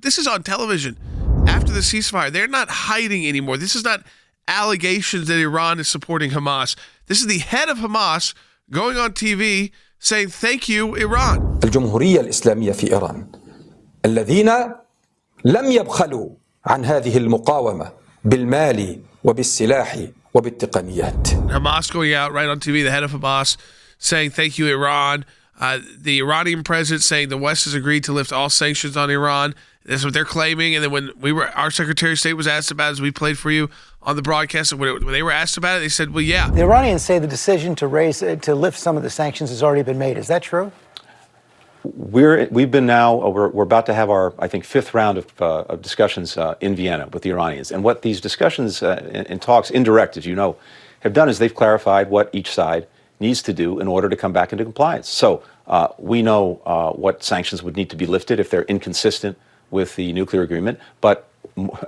this is on television after the ceasefire. They're not hiding anymore. This is not allegations that Iran is supporting Hamas. This is the head of Hamas going on TV saying, thank you, Iran. الجمهورية الإسلامية في إيران الذين لم يبخلوا عن هذه المقاومة بالمال وبالسلاح وبالتقنيات. Hamas going out right on TV, the head of Hamas saying, thank you, Iran. The Iranian president saying the West has agreed to lift all sanctions on Iran. That's what they're claiming. And then when our Secretary of State was asked about it, as we played for you on the broadcast, and when they were asked about it, they said, well, yeah. The Iranians say the decision to lift some of the sanctions has already been made. Is that true? We're about to have our, I think, fifth round of discussions in Vienna with the Iranians. And what these discussions and talks, indirect, as you know, have done is they've clarified what each side needs to do in order to come back into compliance. So we know what sanctions would need to be lifted if they're inconsistent with the nuclear agreement. But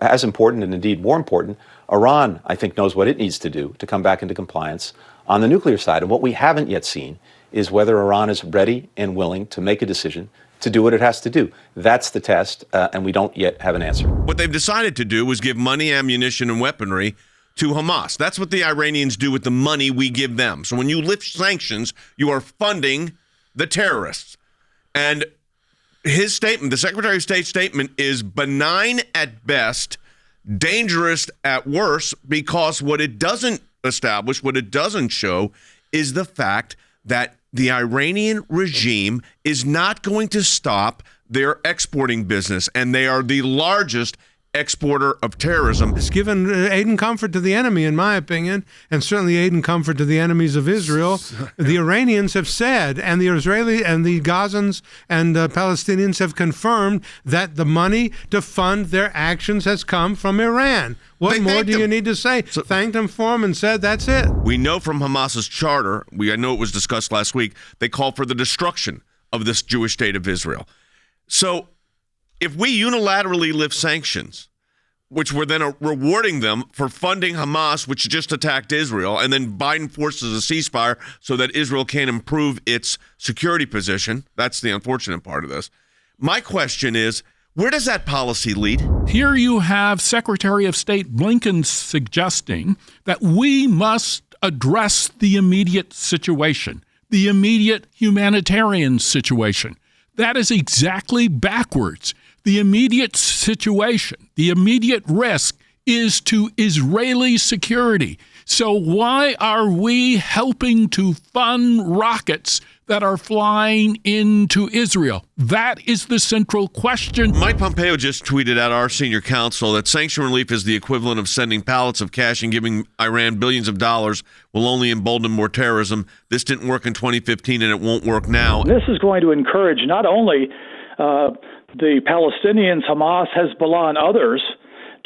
as important, and indeed more important, Iran, I think, knows what it needs to do to come back into compliance on the nuclear side. And what we haven't yet seen is whether Iran is ready and willing to make a decision to do what it has to do. That's the test, and we don't yet have an answer. What they've decided to do is give money, ammunition, and weaponry to Hamas. That's what the Iranians do with the money we give them. So when you lift sanctions, you are funding the terrorists. And his statement, the Secretary of State's statement, is benign at best, dangerous at worst, because what it doesn't establish, what it doesn't show, is the fact that the Iranian regime is not going to stop their exporting business, and they are the largest exporter of terrorism. It's given aid and comfort to the enemy, in my opinion, and certainly aid and comfort to the enemies of Israel. The Iranians have said, and the Israeli and the Gazans and Palestinians have confirmed that the money to fund their actions has come from Iran. What more do you need to say? So, thanked them for them and said that's it. We know from Hamas's charter, I know it was discussed last week, they call for the destruction of this Jewish state of Israel. So if we unilaterally lift sanctions, which we're then rewarding them for funding Hamas, which just attacked Israel, and then Biden forces a ceasefire so that Israel can't improve its security position, that's the unfortunate part of this. My question is, where does that policy lead? Here you have Secretary of State Blinken suggesting that we must address the immediate situation, the immediate humanitarian situation. That is exactly backwards. The immediate situation, the immediate risk is to Israeli security. So why are we helping to fund rockets that are flying into Israel? That is the central question. Mike Pompeo just tweeted at our senior counsel that sanction relief is the equivalent of sending pallets of cash and giving Iran billions of dollars will only embolden more terrorism. This didn't work in 2015 and it won't work now. This is going to encourage not only the Palestinians, Hamas, Hezbollah, and others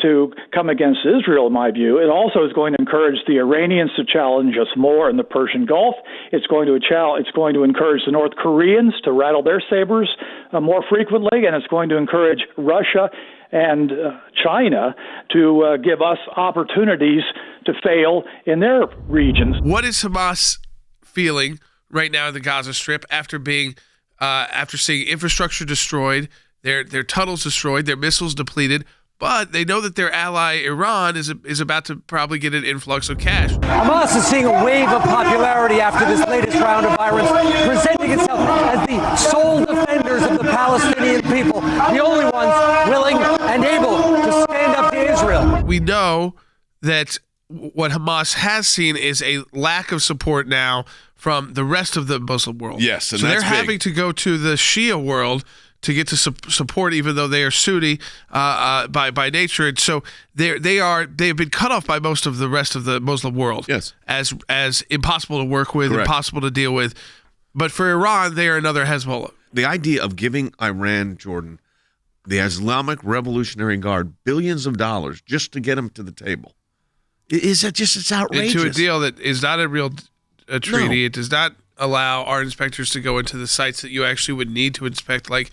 to come against Israel, in my view. It also is going to encourage the Iranians to challenge us more in the Persian Gulf. It's going to encourage the North Koreans to rattle their sabers more frequently, and it's going to encourage Russia and China to give us opportunities to fail in their regions. What is Hamas feeling right now in the Gaza Strip after seeing infrastructure destroyed, their tunnels destroyed, their missiles depleted? But they know that their ally Iran is about to probably get an influx of cash. Hamas is seeing a wave of popularity after this latest round of violence, presenting itself as the sole defenders of the Palestinian people, the only ones willing and able to stand up to Israel. We know that what Hamas has seen is a lack of support now from the rest of the Muslim world. Yes, and so that's they're having to go to the Shia world to get to support, even though they are Sunni by nature, and so they've been cut off by most of the rest of the Muslim world. Yes, as impossible to work with, correct, impossible to deal with. But for Iran, they are another Hezbollah. The idea of giving Iran, Jordan, the Islamic Revolutionary Guard, billions of dollars just to get them to the table, it's outrageous. Into a deal that is not a real treaty. No. It does not allow our inspectors to go into the sites that you actually would need to inspect, like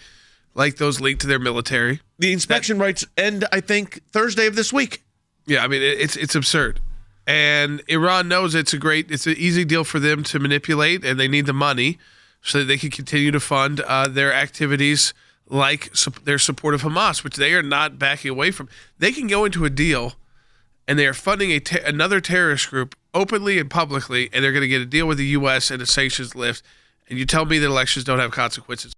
those linked to their military. The inspection rights end, I think, Thursday of this week. Yeah, I mean, it's absurd. And Iran knows it's an easy deal for them to manipulate, and they need the money so that they can continue to fund their activities like their support of Hamas, which they are not backing away from. They can go into a deal, and they are funding another terrorist group openly and publicly, and they're going to get a deal with the U.S. and the sanctions lift. And you tell me that elections don't have consequences.